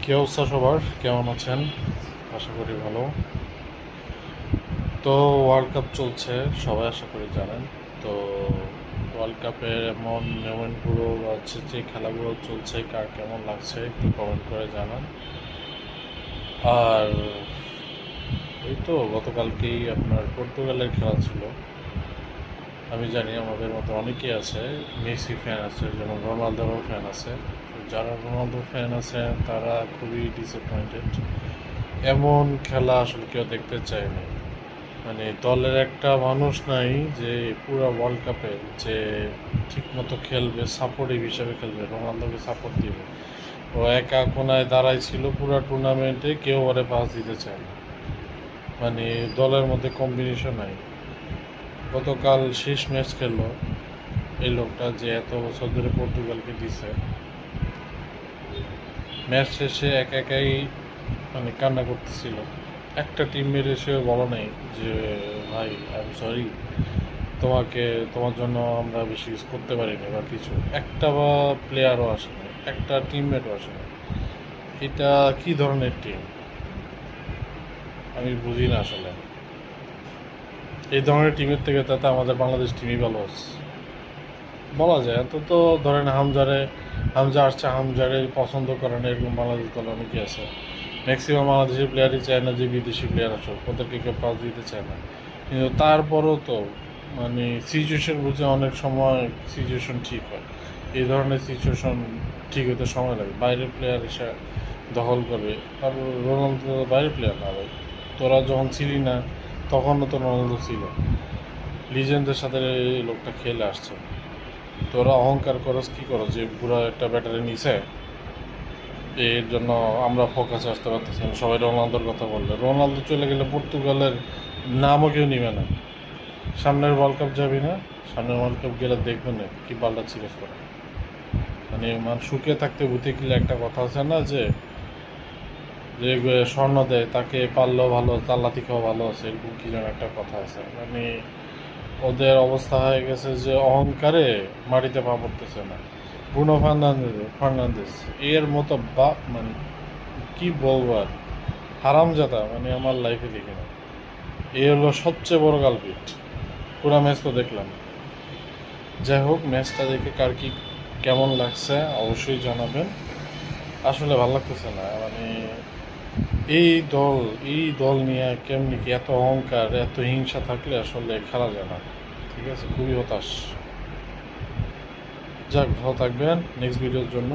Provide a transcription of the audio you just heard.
কী অবস্থা সবার, কেমন আছেন? আশা করি ভালো। তো ওয়ার্ল্ড কাপ চলছে, সবাই আশা করি জানেন। তো ওয়ার্ল্ড কাপের এমন মোমেন্টগুলো বা হচ্ছে যে খেলাগুলো চলছে, কার কেমন লাগছে একটু কমেন্ট করে জানান। আর এই তো গতকালকেই আপনার পর্তুগালের খেলা ছিল। আমি জানি আমাদের মতো অনেকেই আছে, মেসি ফ্যান আছে, যেমন রোনালদোরও ফ্যান আছে। যারা রোনালদো ফ্যান আছে তারা খুবই ডিসঅ্যাপয়েন্টেড। এমন খেলা আসলে কেউ দেখতে চায়নি। মানে দলের একটা মানুষ নাই যে পুরো ওয়ার্ল্ড কাপে যে ঠিকমতো খেলবে, সাপোর্টিভ হিসাবে খেলবে, রোনালদোকে সাপোর্ট দিবে। ও একা কোনায় দাঁড়াই ছিল পুরো টুর্নামেন্টে, কেউ ওরে পাস দিতে চায় না। মানে দলের মধ্যে কম্বিনেশন নাই। গতকাল শেষ ম্যাচ খেললো এই লোকটা যে এত বছর ধরে পর্তুগালকে দিছে, ম্যাচ শেষে একাই মানে কান্না করতেছিল। একটা টিমমেট এসে বলো নাই যে ভাই আই এম সরি, তোমার জন্য আমরা বেশি কিছু করতে পারিনি বা কিছু। একটা বা প্লেয়ারও আসে না, একটা টিমমেটও আসে না। এটা কি ধরনের টিম আমি বুঝি না আসলে। এই ধরনের টিমের থেকে তাতে আমাদের বাংলাদেশ টিমই ভালো আছে বলা যায়। এত তো ধরেন হামজা আসছে, হামজারে পছন্দ করে না এরকম বাংলাদেশ দল অনেকে আছে। ম্যাক্সিমাম বাংলাদেশি প্লেয়ারই চায় না যে বিদেশি প্লেয়ার আসুক, ওদেরকে কেউ পাস দিতে চায় না। কিন্তু তারপরও তো মানে সিচুয়েশন বুঝে অনেক সময় সিচুয়েশন ঠিক হয়। এই ধরনের সিচুয়েশন ঠিক হতে সময় লাগে। বাইরের প্লেয়ার এসে দখল করবে। আর রোনালদো তো বাইরের প্লেয়ার না ভাই। তোরা যখন ছিলি না তখনও তো রোনালদো ছিল, লিজেন্ডের সাথে এই লোকটা খেলে আসছে। তোরা অহংকার করস কি করো যে পুরো একটা ব্যাটারি নিছে, এর জন্য আমরা ফোকাসে আসতে পারতেছি না। সবাই রোনালদোর কথা বললে, রোনালদো চলে গেলে পর্তুগালের নামও কেউ নিবে না। সামনের ওয়ার্ল্ড কাপ যাবি না, সামনের ওয়ার্ল্ড কাপ গেলে দেখবে না কি পাল্টা ছিরিস করে। মানে সুখে থাকতে ভূতে কিলে একটা কথা আছে না, যে যে স্বর্ণ দেয় তাকে পারলেও ভালো, তার লাথি খাওয়া ভালো আছে, এরকম কি যেন একটা কথা আছে। মানে ওদের অবস্থা হয়ে গেছে যে অহংকারে মাটিতে পা পড়তেছে না। ব্রুনো ফার্নান্দেজ এর মতো বাপ, মানে কি বলবো আর, হারামজাদা মানে আমার লাইফে দেখি না। এই হলো সবচেয়ে বড় কালপিট। পুরো ম্যাচ তো দেখলাম। যাই হোক, ম্যাচটা দেখে কার কি কেমন লাগছে অবশ্যই জানাবেন। আসলে ভালো লাগতেছে না। মানে এই দল এই দল নিয়ে কেমনি কি এত অহংকার, এত হিংসা থাকলে আসলে খেলা যায় না। ঠিক আছে, খুবই হতাশ। যাক, ভালো থাকবেন। নেক্সট ভিডিওর জন্য